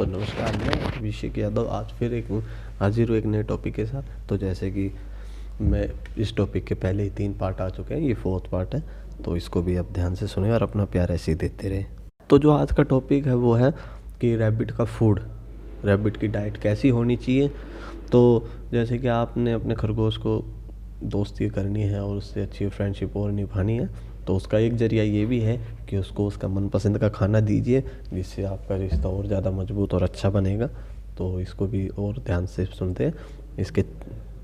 तो नमस्कार, मैं अभिषेक यादव आज फिर एक हाजिर हूँ एक नए टॉपिक के साथ। तो जैसे कि मैं इस टॉपिक के पहले ही 3 पार्ट आ चुके हैं, ये 4th पार्ट है, तो इसको भी आप ध्यान से सुने और अपना प्यार ऐसे ही देते रहे। तो जो आज का टॉपिक है वो है कि रैबिट का फूड, रैबिट की डाइट कैसी होनी चाहिए। तो जैसे कि आपने अपने खरगोश को दोस्ती करनी है और उससे अच्छी फ्रेंडशिप और निभानी है, तो उसका एक ज़रिया ये भी है कि उसको उसका मनपसंद का खाना दीजिए, जिससे आपका रिश्ता और ज़्यादा मजबूत और अच्छा बनेगा। तो इसको भी और ध्यान से सुनते हैं, इसके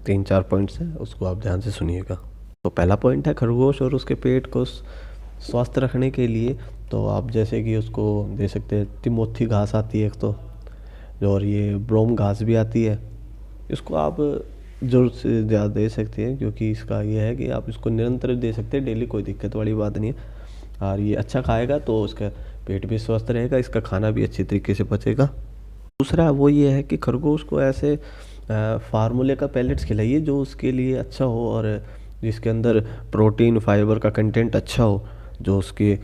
3-4 पॉइंट्स हैं, उसको आप ध्यान से सुनिएगा। तो पहला पॉइंट है खरगोश और उसके पेट को स्वस्थ रखने के लिए। तो आप जैसे कि उसको दे सकते हैं, तिमोथी घास आती है एक तो, और ये ब्रोम घास भी आती है। इसको आप ज़रूरत से ज़्यादा दे सकते हैं, क्योंकि इसका ये है कि आप इसको निरंतर दे सकते हैं, डेली, कोई दिक्कत वाली बात नहीं है। और ये अच्छा खाएगा तो उसका पेट भी स्वस्थ रहेगा, इसका खाना भी अच्छी तरीके से पचेगा। दूसरा वो ये है कि खरगोश को ऐसे फार्मूले का पैलेट्स खिलाइए जो उसके लिए अच्छा हो और जिसके अंदर प्रोटीन फाइबर का कंटेंट अच्छा हो, जो उसके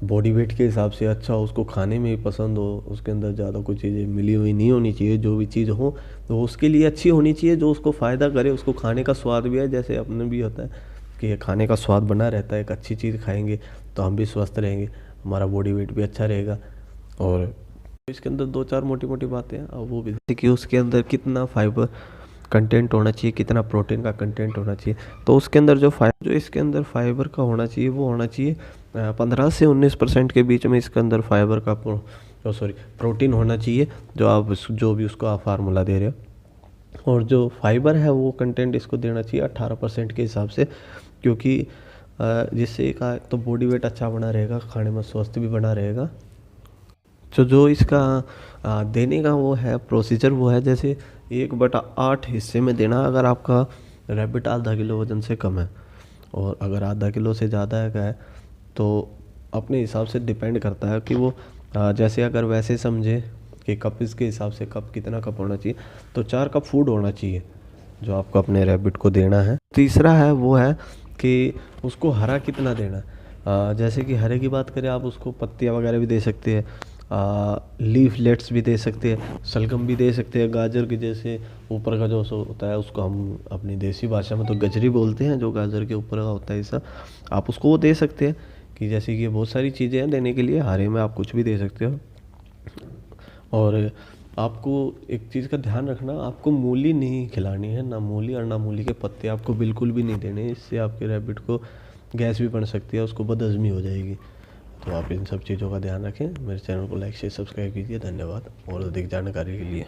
बॉडी वेट के हिसाब से अच्छा हो, उसको खाने में भी पसंद हो, उसके अंदर ज़्यादा कोई चीज़ें मिली हुई नहीं होनी चाहिए। जो भी चीज़ हो तो उसके लिए अच्छी होनी चाहिए, जो उसको फ़ायदा करे, उसको खाने का स्वाद भी है। जैसे अपने भी होता है कि खाने का स्वाद बना रहता है, एक अच्छी चीज़ खाएंगे तो हम भी स्वस्थ रहेंगे, हमारा बॉडी वेट भी अच्छा रहेगा। और इसके अंदर 2-4 मोटी मोटी बातें हैं, और वो भी जैसे कि उसके अंदर कितना फाइबर कंटेंट होना चाहिए, कितना प्रोटीन का कंटेंट होना चाहिए। तो उसके अंदर जो इसके अंदर फाइबर का होना चाहिए वो होना चाहिए 15 से 19% के बीच में इसके अंदर फाइबर का प्रोटीन होना चाहिए, जो भी उसको आप फार्मूला दे रहे हो। और जो फाइबर है वो कंटेंट इसको देना चाहिए 18% के हिसाब से, क्योंकि जिससे का तो बॉडी वेट अच्छा बना रहेगा, खाने में स्वस्थ भी बना रहेगा। जो इसका देने का वो है प्रोसीजर, वो है जैसे 1/8 हिस्से में देना अगर आपका रैबिट आधा किलो वजन से कम है, और अगर आधा किलो से ज़्यादा है तो अपने हिसाब से डिपेंड करता है कि वो जैसे अगर वैसे समझे कि कप, इसके हिसाब से कप, कितना कप होना चाहिए, तो 4 कप फूड होना चाहिए जो आपको अपने रैबिट को देना है। तीसरा है वो है कि उसको हरा कितना देना है। जैसे कि हरे की बात करें, आप उसको पत्तियाँ वगैरह भी दे सकते हैं, लीफलेट्स भी दे सकते हैं, शलगम भी दे सकते हैं, गाजर के जैसे ऊपर का जो होता है उसको हम अपनी देसी भाषा में तो गजरी बोलते हैं, जो गाजर के ऊपर का होता है ऐसा, आप उसको वो दे सकते हैं। कि जैसे कि बहुत सारी चीज़ें हैं देने के लिए, हरे में आप कुछ भी दे सकते हो। और आपको एक चीज़ का ध्यान रखना, आपको मूली नहीं खिलानी है, ना मूली और ना मूली के पत्ते आपको बिल्कुल भी नहीं देने, इससे आपके रैबिट को गैस भी बन सकती है, उसको बदहज़मी हो जाएगी। तो आप इन सब चीज़ों का ध्यान रखें। मेरे चैनल को लाइक शेयर सब्सक्राइब कीजिए। धन्यवाद और अधिक जानकारी के लिए।